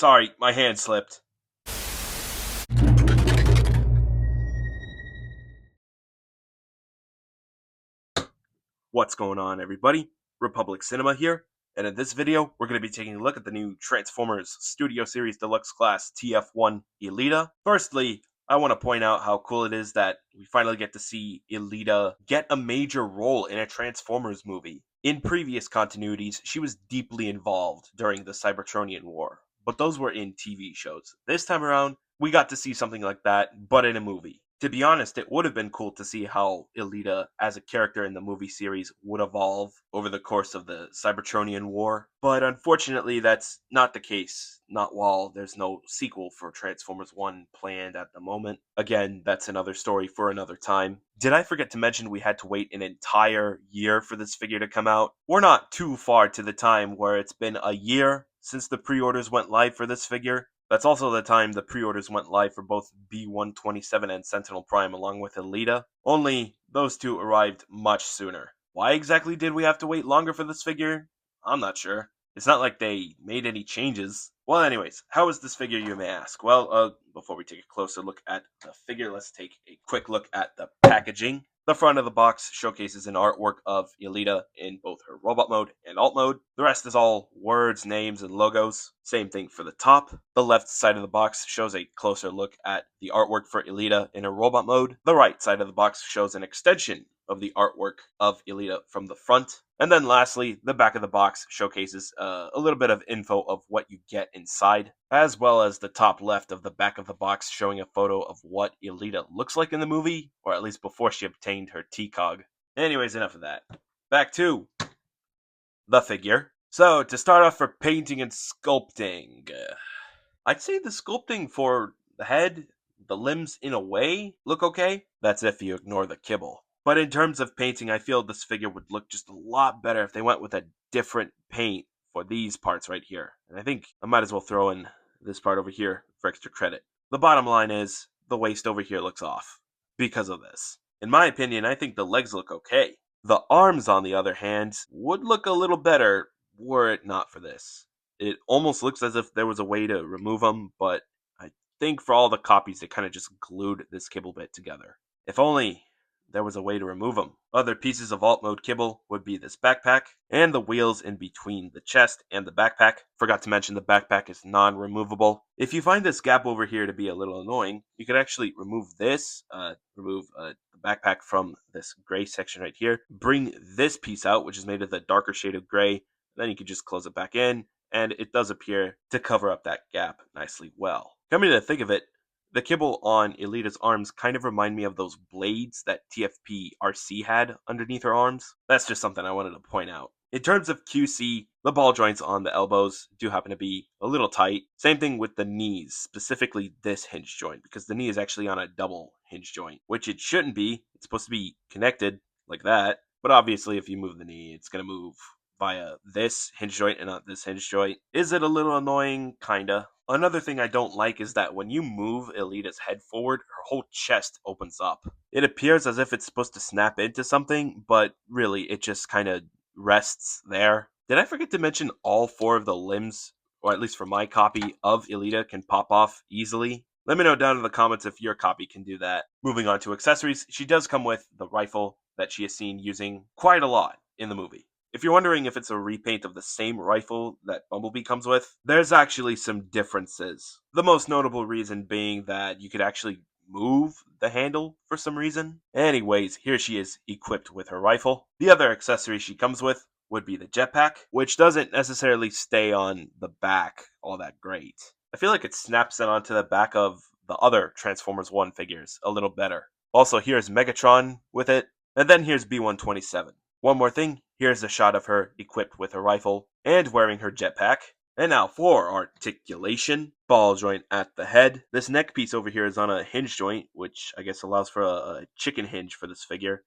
Sorry, my hand slipped. What's going on, everybody? Republic Cinema here, and in this video, we're going to be taking a look at the new Transformers Studio Series Deluxe Class TF1 ELITA. Firstly, I want to point out how cool it is that we finally get to see ELITA get a major role in a Transformers movie. In previous continuities, she was deeply involved during the Cybertronian War, but those were in TV shows. This time around, we got to see something like that, but in a movie. To be honest, it would have been cool to see how ELITA, as a character in the movie series, would evolve over the course of the Cybertronian War, but unfortunately that's not the case, not while there's no sequel for Transformers 1 planned at the moment. Again, that's another story for another time. Did I forget to mention we had to wait an entire year for this figure to come out? We're not too far to the time where it's been a year since the pre-orders went live for this figure. That's also the time the pre-orders went live for both B127 and Sentinel Prime along with ELITA, only those two arrived much sooner. Why exactly did we have to wait longer for this figure? I'm not sure. It's not like they made any changes. Well, anyways, how is this figure, you may ask? Well, before we take a closer look at the figure, let's take a quick look at the packaging. The front of the box showcases an artwork of ELITA in both her robot mode and alt mode. The rest is all words, names, and logos. Same thing for the top. The left side of the box shows a closer look at the artwork for ELITA in her robot mode. The right side of the box shows an extension of the artwork of ELITA from the front. And then lastly, the back of the box showcases a little bit of info of what you get inside, as well as the top left of the back of the box showing a photo of what ELITA looks like in the movie, or at least before she obtained her T-Cog. Anyways, enough of that. Back to the figure. So, to start off for painting and sculpting, I'd say the sculpting for the head, the limbs in a way, look okay. That's if you ignore the kibble. But in terms of painting, I feel this figure would look just a lot better if they went with a different paint for these parts right here. And I think I might as well throw in this part over here for extra credit. The bottom line is, the waist over here looks off because of this. In my opinion, I think the legs look okay. The arms, on the other hand, would look a little better were it not for this. It almost looks as if there was a way to remove them, but I think for all the copies, they kind of just glued this kibble bit together. If only there was a way to remove them. Other pieces of alt mode kibble would be this backpack, and the wheels in between the chest and the backpack. Forgot to mention the backpack is non-removable. If you find this gap over here to be a little annoying, you could actually remove this, remove the backpack from this gray section right here, bring this piece out, which is made of the darker shade of gray, then you can just close it back in, and it does appear to cover up that gap nicely well. Coming to think of it, the kibble on ELITA's arms kind of remind me of those blades that TFP RC had underneath her arms. That's just something I wanted to point out. In terms of QC, the ball joints on the elbows do happen to be a little tight. Same thing with the knees, specifically this hinge joint, because the knee is actually on a double hinge joint, which it shouldn't be. It's supposed to be connected like that, but obviously if you move the knee, it's going to move via this hinge joint and not this hinge joint. Is it a little annoying? Kinda. Another thing I don't like is that when you move ELITA's head forward, her whole chest opens up. It appears as if it's supposed to snap into something, but really it just kind of rests there. Did I forget to mention all four of the limbs, or at least for my copy of ELITA, can pop off easily? Let me know down in the comments if your copy can do that. Moving on to accessories, she does come with the rifle that she is seen using quite a lot in the movie. If you're wondering if it's a repaint of the same rifle that Bumblebee comes with, there's actually some differences. The most notable reason being that you could actually move the handle for some reason. Anyways, here she is equipped with her rifle. The other accessory she comes with would be the jetpack, which doesn't necessarily stay on the back all that great. I feel like it snaps it onto the back of the other Transformers 1 figures a little better. Also, here's Megatron with it, and then here's B127. One more thing, here's a shot of her equipped with her rifle and wearing her jetpack. And now for articulation. Ball joint at the head. This neck piece over here is on a hinge joint, which I guess allows for a chicken hinge for this figure.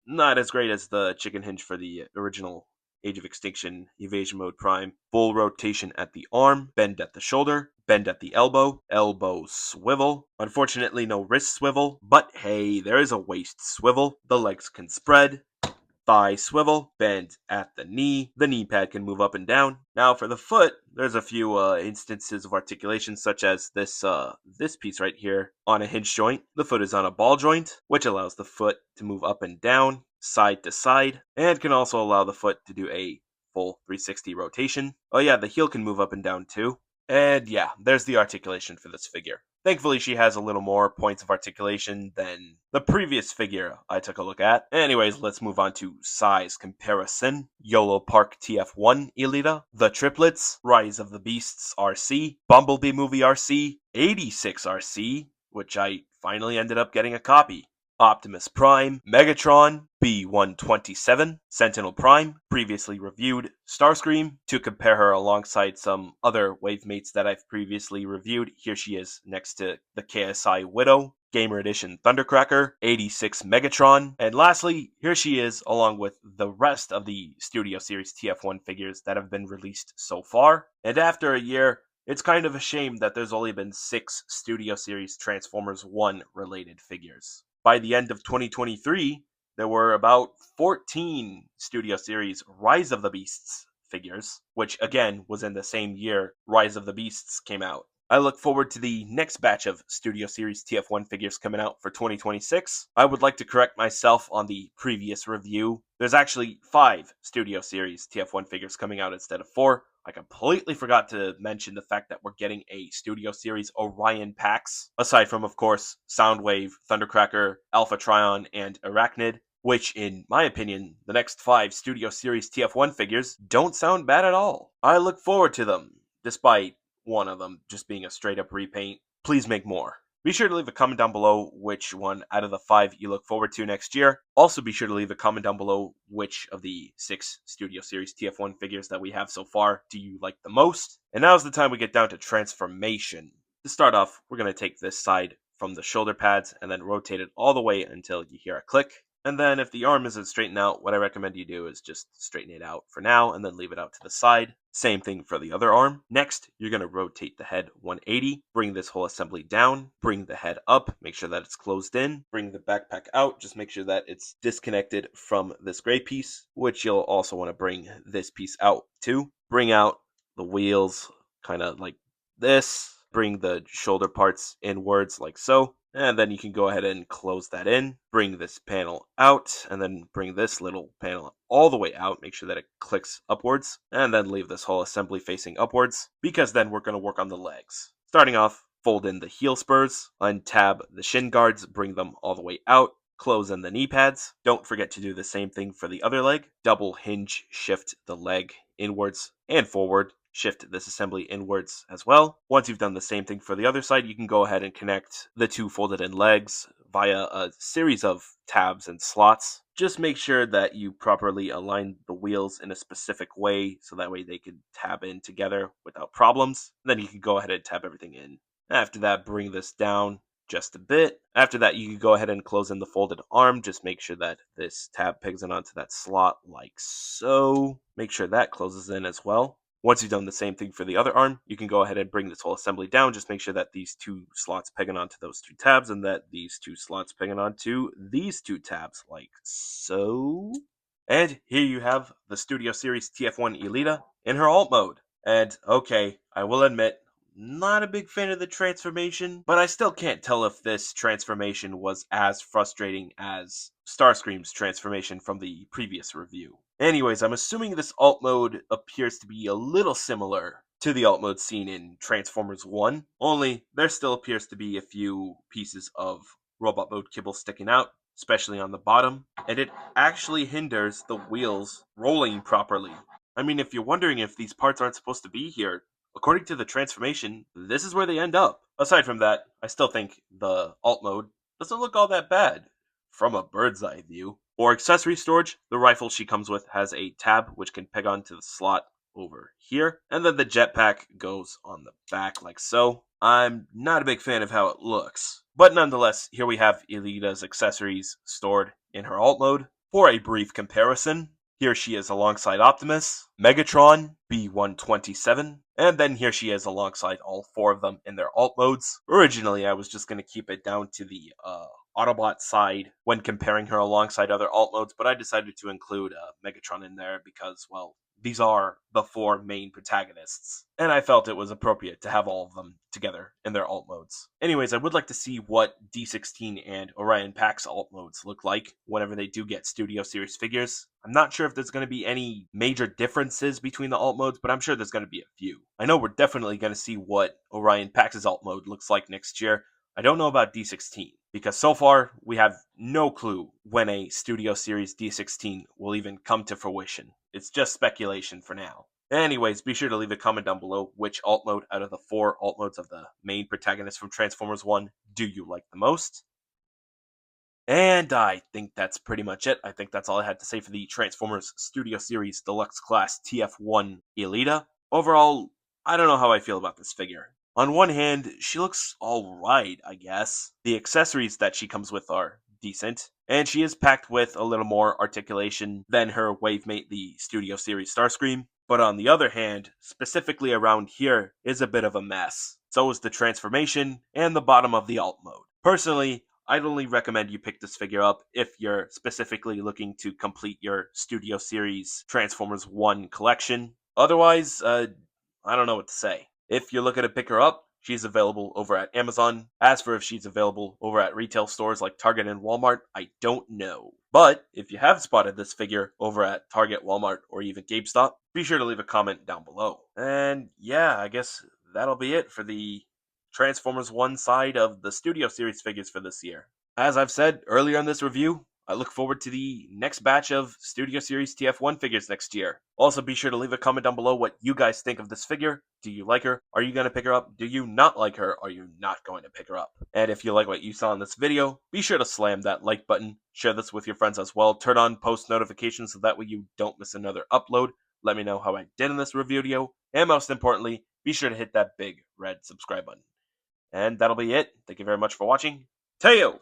Not as great as the chicken hinge for the original Age of Extinction Evasion Mode Prime. Full rotation at the arm, bend at the shoulder, bend at the elbow, elbow swivel. Unfortunately, no wrist swivel, but hey, there is a waist swivel. The legs can spread. thigh swivel, bend at the knee pad can move up and down. Now for the foot, there's a few instances of articulation, such as this piece right here on a hinge joint. The foot is on a ball joint, which allows the foot to move up and down, side to side, and can also allow the foot to do a full 360 rotation. Oh yeah, the heel can move up and down too. And yeah, there's the articulation for this figure. Thankfully, she has a little more points of articulation than the previous figure I took a look at. Anyways, let's move on to size comparison. YOLO Park TF1 Elita, The Triplets, Rise of the Beasts RC, Bumblebee Movie RC, 86 RC, which I finally ended up getting a copy. Optimus Prime, Megatron, B-127, Sentinel Prime, previously reviewed, Starscream, to compare her alongside some other Wavemates that I've previously reviewed. Here she is next to the KSI Widow, Gamer Edition Thundercracker, 86 Megatron, and lastly, here she is along with the rest of the Studio Series TF1 figures that have been released so far. And after a year, it's kind of a shame that there's only been 6 Studio Series Transformers 1 related figures. By the end of 2023, there were about 14 Studio Series Rise of the Beasts figures, which again was in the same year Rise of the Beasts came out. I look forward to the next batch of Studio Series TF1 figures coming out for 2026. I would like to correct myself on the previous review. There's actually 5 Studio Series TF1 figures coming out instead of 4. I completely forgot to mention the fact that we're getting a Studio Series Orion Pax, aside from, of course, Soundwave, Thundercracker, Alpha Trion, and Arachnid, which, in my opinion, the next 5 Studio Series TF1 figures don't sound bad at all. I look forward to them, despite one of them just being a straight-up repaint. Please make more. Be sure to leave a comment down below which one out of the 5 you look forward to next year. Also be sure to leave a comment down below which of the 6 Studio Series TF1 figures that we have so far do you like the most. And now's the time we get down to transformation. To start off, we're going to take this side from the shoulder pads and then rotate it all the way until you hear a click. And then if the arm isn't straightened out, what I recommend you do is just straighten it out for now and then leave it out to the side. Same thing for the other arm. Next, you're going to rotate the head 180, bring this whole assembly down, bring the head up, make sure that it's closed in, bring the backpack out, just make sure that it's disconnected from this gray piece, which you'll also want to bring this piece out too. Bring out the wheels kind of like this, bring the shoulder parts inwards like so. And then you can go ahead and close that in, bring this panel out, and then bring this little panel all the way out, make sure that it clicks upwards, and then leave this whole assembly facing upwards, because then we're going to work on the legs. Starting off, fold in the heel spurs, untab the shin guards, bring them all the way out, close in the knee pads. Don't forget to do the same thing for the other leg. Double hinge shift the leg inwards and forward. Shift this assembly inwards as well. Once you've done the same thing for the other side, you can go ahead and connect the 2 folded in legs via a series of tabs and slots. Just make sure that you properly align the wheels in a specific way so that way they can tab in together without problems. Then you can go ahead and tab everything in. After that, bring this down just a bit. After that, you can go ahead and close in the folded arm. Just make sure that this tab pegs in onto that slot like so. Make sure that closes in as well. Once you've done the same thing for the other arm, you can go ahead and bring this whole assembly down. Just make sure that these 2 slots peg onto those 2 tabs and that these 2 slots peg onto these 2 tabs, like so. And here you have the Studio Series TF1 Elita in her alt mode. And okay, I will admit, not a big fan of the transformation, but I still can't tell if this transformation was as frustrating as Starscream's transformation from the previous review. Anyways, I'm assuming this alt mode appears to be a little similar to the alt mode seen in Transformers 1, only there still appears to be a few pieces of robot mode kibble sticking out, especially on the bottom, and it actually hinders the wheels rolling properly. I mean, if you're wondering if these parts aren't supposed to be here, according to the transformation, this is where they end up. Aside from that, I still think the alt mode doesn't look all that bad from a bird's eye view. For accessory storage, the rifle she comes with has a tab which can peg onto the slot over here, and then the jetpack goes on the back like so. I'm not a big fan of how it looks, but nonetheless, here we have Elita's accessories stored in her alt mode. For a brief comparison, here she is alongside Optimus, Megatron, B-127, and then here she is alongside all 4 of them in their alt modes. Originally, I was just going to keep it down to the Autobot side when comparing her alongside other alt modes, but I decided to include Megatron in there because, well, these are the four main protagonists, and I felt it was appropriate to have all of them together in their alt modes. Anyways, I would like to see what D16 and Orion Pax alt modes look like whenever they do get Studio Series figures. I'm not sure if there's going to be any major differences between the alt modes, but I'm sure there's going to be a few. I know we're definitely going to see what Orion Pax's alt mode looks like next year. I don't know about D16, because so far we have no clue when a Studio Series D16 will even come to fruition. It's just speculation for now. Anyways, be sure to leave a comment down below which alt mode out of the four alt modes of the main protagonist from Transformers 1 do you like the most. And I think that's pretty much it. I think that's all I had to say for the Transformers Studio Series Deluxe Class TF1 Elita. Overall, I don't know how I feel about this figure. On one hand, she looks alright, I guess. The accessories that she comes with are decent, and she is packed with a little more articulation than her wavemate, the Studio Series Starscream. But on the other hand, specifically around here is a bit of a mess. So is the transformation and the bottom of the alt mode. Personally, I'd only recommend you pick this figure up if you're specifically looking to complete your Studio Series Transformers 1 collection. Otherwise, I don't know what to say. If you're looking to pick her up, she's available over at Amazon. As for if she's available over at retail stores like Target and Walmart, I don't know. But if you have spotted this figure over at Target, Walmart, or even GameStop, be sure to leave a comment down below. And yeah, I guess that'll be it for the Transformers 1 side of the Studio Series figures for this year. As I've said earlier in this review, I look forward to the next batch of Studio Series TF1 figures next year. Also, be sure to leave a comment down below what you guys think of this figure. Do you like her? Are you going to pick her up? Do you not like her? Are you not going to pick her up? And if you like what you saw in this video, be sure to slam that like button. Share this with your friends as well. Turn on post notifications so that way you don't miss another upload. Let me know how I did in this review video. And most importantly, be sure to hit that big red subscribe button. And that'll be it. Thank you very much for watching. Teo!